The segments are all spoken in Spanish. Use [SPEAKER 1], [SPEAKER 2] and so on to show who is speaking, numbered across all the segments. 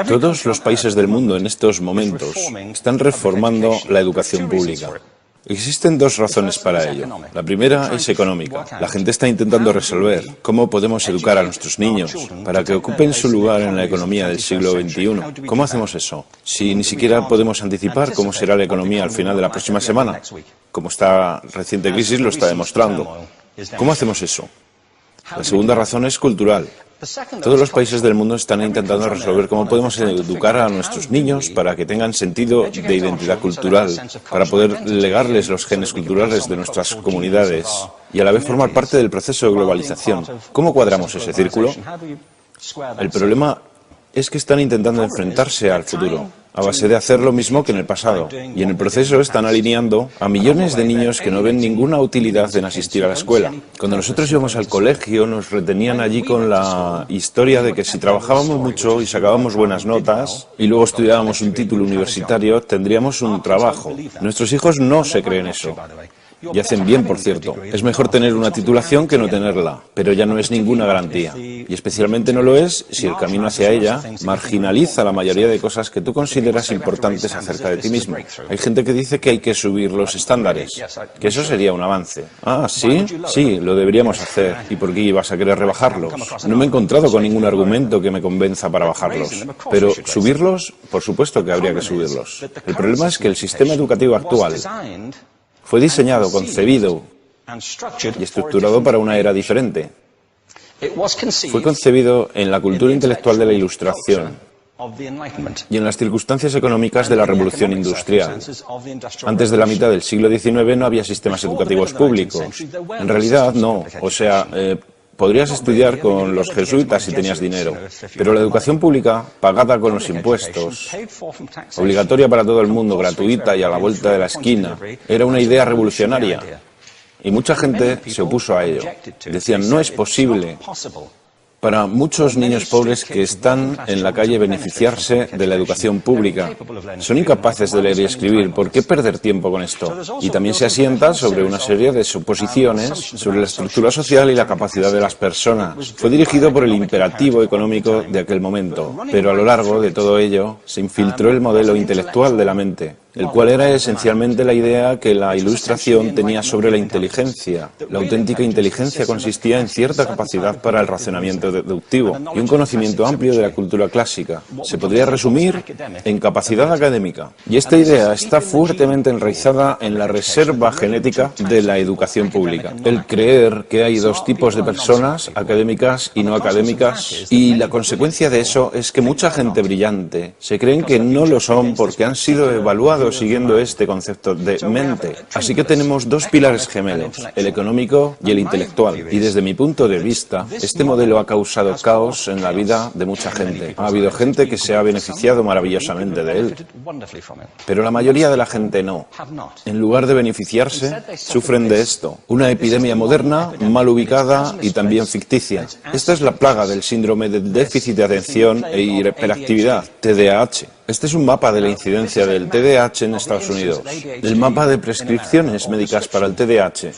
[SPEAKER 1] Todos los países del mundo en estos momentos están reformando la educación pública. Existen dos razones para ello. La primera es económica. La gente está intentando resolver cómo podemos educar a nuestros niños para que ocupen su lugar en la economía del siglo XXI. ¿Cómo hacemos eso? Si ni siquiera podemos anticipar cómo será la economía al final de la próxima semana, como esta reciente crisis lo está demostrando. ¿Cómo hacemos eso? La segunda razón es cultural. Todos los países del mundo están intentando resolver cómo podemos educar a nuestros niños para que tengan sentido de identidad cultural, para poder legarles los genes culturales de nuestras comunidades y a la vez formar parte del proceso de globalización. ¿Cómo cuadramos ese círculo? El problema es que están intentando enfrentarse al futuro, a base de hacer lo mismo que en el pasado. Y en el proceso están alineando a millones de niños que no ven ninguna utilidad en asistir a la escuela. Cuando nosotros íbamos al colegio nos retenían allí con la historia de que si trabajábamos mucho y sacábamos buenas notas y luego estudiábamos un título universitario, tendríamos un trabajo. Nuestros hijos no se creen eso. Y hacen bien, por cierto. Es mejor tener una titulación que no tenerla, pero ya no es ninguna garantía. Y especialmente no lo es si el camino hacia ella marginaliza la mayoría de cosas que tú consideras importantes acerca de ti mismo. Hay gente que dice que hay que subir los estándares, que eso sería un avance. Ah, ¿sí? Sí, lo deberíamos hacer. ¿Y por qué ibas a querer rebajarlos? No me he encontrado con ningún argumento que me convenza para bajarlos. Pero subirlos, por supuesto que habría que subirlos. El problema es que el sistema educativo actual fue diseñado, concebido y estructurado para una era diferente. Fue concebido en la cultura intelectual de la Ilustración y en las circunstancias económicas de la Revolución Industrial. Antes de la mitad del siglo XIX no había sistemas educativos públicos. En realidad no. O sea, podrías estudiar con los jesuitas si tenías dinero, pero la educación pública, pagada con los impuestos, obligatoria para todo el mundo, gratuita y a la vuelta de la esquina, era una idea revolucionaria. Y mucha gente se opuso a ello. Decían, no es posible para muchos niños pobres que están en la calle beneficiarse de la educación pública. Son incapaces de leer y escribir. ¿Por qué perder tiempo con esto? Y también se asienta sobre una serie de suposiciones sobre la estructura social y la capacidad de las personas. Fue dirigido por el imperativo económico de aquel momento, pero a lo largo de todo ello se infiltró el modelo intelectual de la mente, el cual era esencialmente la idea que la Ilustración tenía sobre la inteligencia. La auténtica inteligencia consistía en cierta capacidad para el razonamiento deductivo y un conocimiento amplio de la cultura clásica. Se podría resumir en capacidad académica. Y esta idea está fuertemente enraizada en la reserva genética de la educación pública. El creer que hay dos tipos de personas, académicas y no académicas, y la consecuencia de eso es que mucha gente brillante se creen que no lo son porque han sido evaluados siguiendo este concepto de mente. Así que tenemos dos pilares gemelos, el económico y el intelectual. Y desde mi punto de vista, este modelo ha causado caos en la vida de mucha gente. Ha habido gente que se ha beneficiado maravillosamente de él, pero la mayoría de la gente no. En lugar de beneficiarse, sufren de esto. Una epidemia moderna, mal ubicada y también ficticia. Esta es la plaga del síndrome de déficit de atención e hiperactividad, TDAH. Este es un mapa de la incidencia del TDAH en Estados Unidos. El mapa de prescripciones médicas para el TDAH.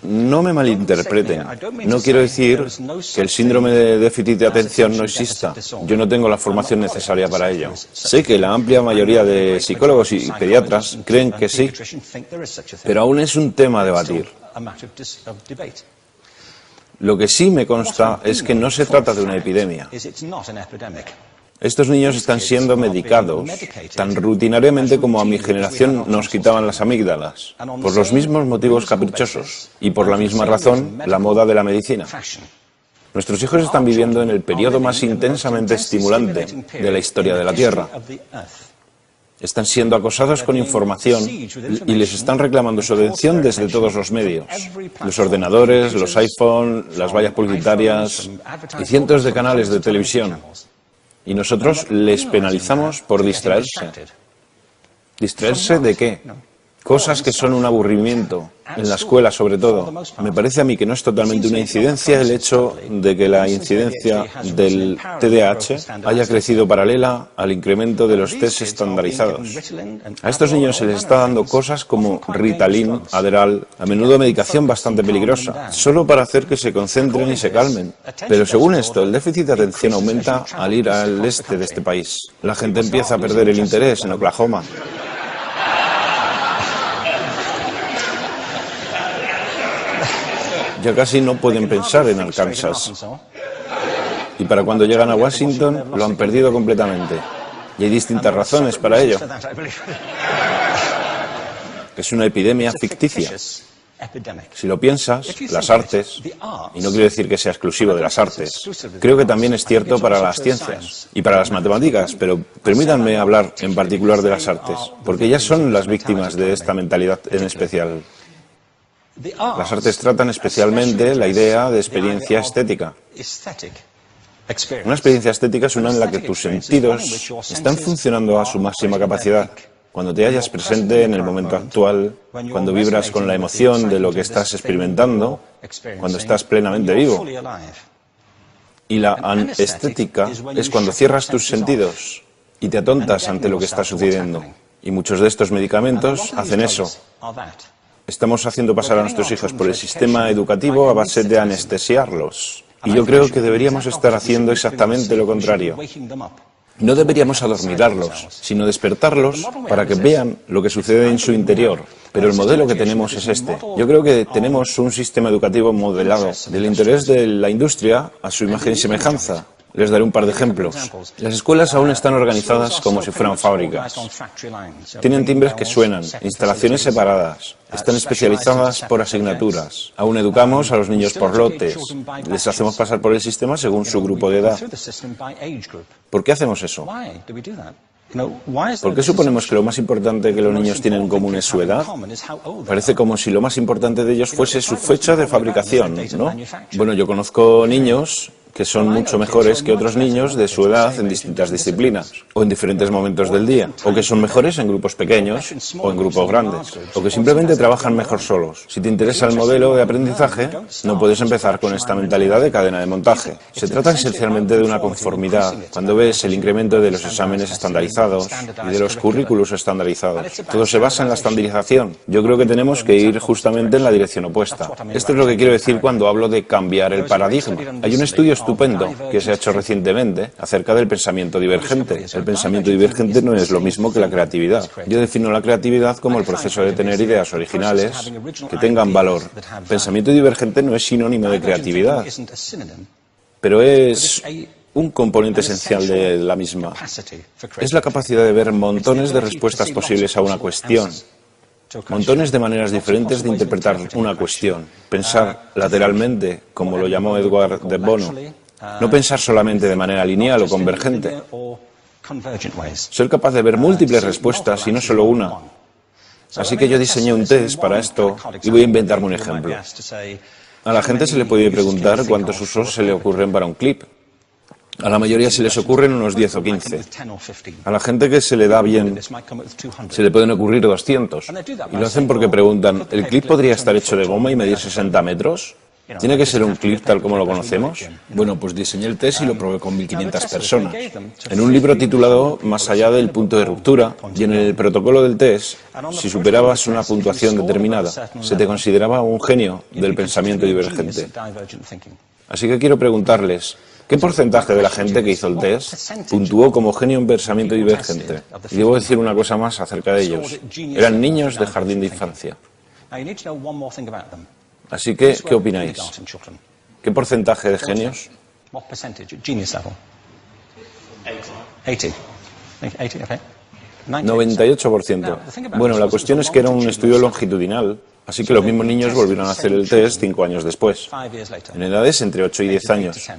[SPEAKER 1] No me malinterpreten. No quiero decir que el síndrome de déficit de atención no exista. Yo no tengo la formación necesaria para ello. Sé que la amplia mayoría de psicólogos y pediatras creen que sí, pero aún es un tema a debatir. Lo que sí me consta es que no se trata de una epidemia. Estos niños están siendo medicados tan rutinariamente como a mi generación nos quitaban las amígdalas, por los mismos motivos caprichosos y por la misma razón, la moda de la medicina. Nuestros hijos están viviendo en el periodo más intensamente estimulante de la historia de la Tierra. Están siendo acosados con información y les están reclamando su atención desde todos los medios. Los ordenadores, los iPhone, las vallas publicitarias y cientos de canales de televisión. Y nosotros les penalizamos por distraerse. ¿Distraerse de qué? Cosas que son un aburrimiento, en la escuela sobre todo. Me parece a mí que no es totalmente una incidencia el hecho de que la incidencia del TDAH haya crecido paralela al incremento de los test estandarizados. A estos niños se les está dando cosas como Ritalin, Adderall, a menudo medicación bastante peligrosa, solo para hacer que se concentren y se calmen. Pero según esto, el déficit de atención aumenta al ir al este de este país. La gente empieza a perder el interés en Oklahoma. Ya casi no pueden pensar en Arkansas. Y para cuando llegan a Washington, lo han perdido completamente. Y hay distintas razones para ello. Es una epidemia ficticia. Si lo piensas, las artes, y no quiero decir que sea exclusivo de las artes, creo que también es cierto para las ciencias y para las matemáticas, pero permítanme hablar en particular de las artes, porque ellas son las víctimas de esta mentalidad en especial. Las artes tratan especialmente la idea de experiencia estética. Una experiencia estética es una en la que tus sentidos están funcionando a su máxima capacidad. Cuando te hallas presente en el momento actual, cuando vibras con la emoción de lo que estás experimentando, cuando estás plenamente vivo. Y la anestética es cuando cierras tus sentidos y te atontas ante lo que está sucediendo. Y muchos de estos medicamentos hacen eso. Estamos haciendo pasar a nuestros hijos por el sistema educativo a base de anestesiarlos. Y yo creo que deberíamos estar haciendo exactamente lo contrario. No deberíamos adormilarlos, sino despertarlos para que vean lo que sucede en su interior. Pero el modelo que tenemos es este. Yo creo que tenemos un sistema educativo modelado del interés de la industria a su imagen y semejanza. Les daré un par de ejemplos. Las escuelas aún están organizadas como si fueran fábricas. Tienen timbres que suenan, instalaciones separadas, están especializadas por asignaturas. Aún educamos a los niños por lotes. Les hacemos pasar por el sistema según su grupo de edad. ¿Por qué hacemos eso? ¿Por qué suponemos que lo más importante que los niños tienen en común es su edad? Parece como si lo más importante de ellos fuese su fecha de fabricación, ¿no? Bueno, yo conozco niños que son mucho mejores que otros niños de su edad en distintas disciplinas, o en diferentes momentos del día, o que son mejores en grupos pequeños, o en grupos grandes, o que simplemente trabajan mejor solos. Si te interesa el modelo de aprendizaje, no puedes empezar con esta mentalidad de cadena de montaje. Se trata esencialmente de una conformidad. Cuando ves el incremento de los exámenes estandarizados y de los currículos estandarizados, todo se basa en la estandarización. Yo creo que tenemos que ir justamente en la dirección opuesta. Esto es lo que quiero decir cuando hablo de cambiar el paradigma. Hay un estudio estupendo que se ha hecho recientemente acerca del pensamiento divergente. El pensamiento divergente no es lo mismo que la creatividad. Yo defino la creatividad como el proceso de tener ideas originales que tengan valor. Pensamiento divergente no es sinónimo de creatividad, pero es un componente esencial de la misma. Es la capacidad de ver montones de respuestas posibles a una cuestión. Montones de maneras diferentes de interpretar una cuestión. Pensar lateralmente, como lo llamó Edward de Bono. No pensar solamente de manera lineal o convergente. Ser capaz de ver múltiples respuestas y no solo una. Así que yo diseñé un test para esto y voy a inventarme un ejemplo. A la gente se le puede preguntar cuántos usos se le ocurren para un clip. A la mayoría se les ocurren unos 10 o 15. A la gente que se le da bien, se le pueden ocurrir 200. Y lo hacen porque preguntan, ¿el clip podría estar hecho de goma y medir 60 metros? ¿Tiene que ser un clip tal como lo conocemos? Bueno, pues diseñé el test y lo probé con 1.500 personas. En un libro titulado Más allá del punto de ruptura, y en el protocolo del test, si superabas una puntuación determinada, se te consideraba un genio del pensamiento divergente. Así que quiero preguntarles, ¿qué porcentaje de la gente que hizo el test puntuó como genio en pensamiento divergente? Y debo decir una cosa más acerca de ellos. Eran niños de jardín de infancia. Así que, ¿qué opináis? ¿Qué porcentaje de genios? 98%. Bueno, la cuestión es que era un estudio longitudinal, así que los mismos niños volvieron a hacer el test 5 años después, en edades entre 8 y 10 años.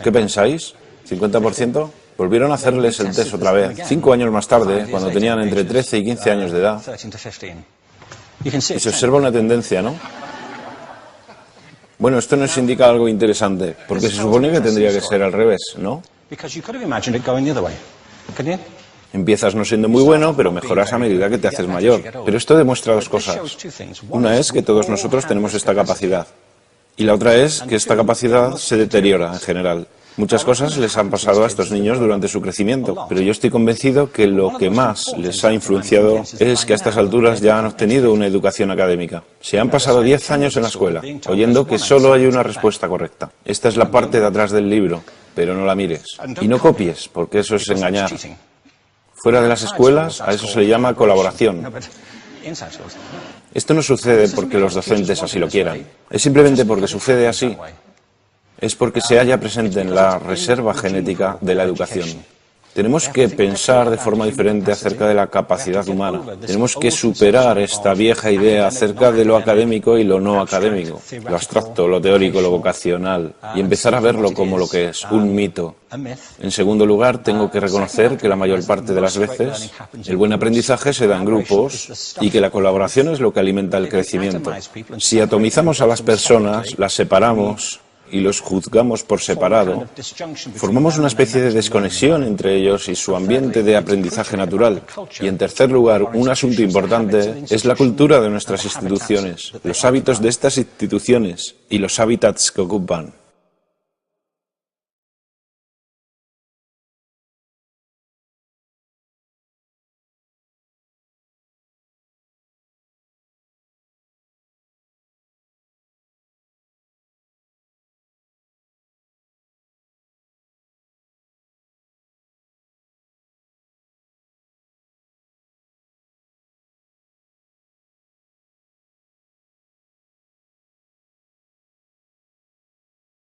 [SPEAKER 1] ¿Qué pensáis? ¿50%? Volvieron a hacerles el test otra vez, 5 años más tarde, cuando tenían entre 13 y 15 años de edad. Y se observa una tendencia, ¿no? Bueno, esto nos indica algo interesante, porque se supone que tendría que ser al revés, ¿no? Empiezas no siendo muy bueno, pero mejoras a medida que te haces mayor. Pero esto demuestra dos cosas. Una es que todos nosotros tenemos esta capacidad. Y la otra es que esta capacidad se deteriora en general. Muchas cosas les han pasado a estos niños durante su crecimiento, pero yo estoy convencido que lo que más les ha influenciado es que a estas alturas ya han obtenido una educación académica. Se han pasado 10 años en la escuela, oyendo que solo hay una respuesta correcta. Esta es la parte de atrás del libro, pero no la mires. Y no copies, porque eso es engañar. Fuera de las escuelas, a eso se le llama colaboración. Esto no sucede porque los docentes así lo quieran. Es simplemente porque sucede así. Es porque se halla presente en la reserva genética de la educación. Tenemos que pensar de forma diferente acerca de la capacidad humana. Tenemos que superar esta vieja idea acerca de lo académico y lo no académico, lo abstracto, lo teórico, lo vocacional, y empezar a verlo como lo que es, un mito. En segundo lugar, tengo que reconocer que la mayor parte de las veces el buen aprendizaje se da en grupos y que la colaboración es lo que alimenta el crecimiento. Si atomizamos a las personas, las separamos y los juzgamos por separado, formamos una especie de desconexión entre ellos y su ambiente de aprendizaje natural. Y en tercer lugar, un asunto importante es la cultura de nuestras instituciones, los hábitos de estas instituciones y los hábitats que ocupan.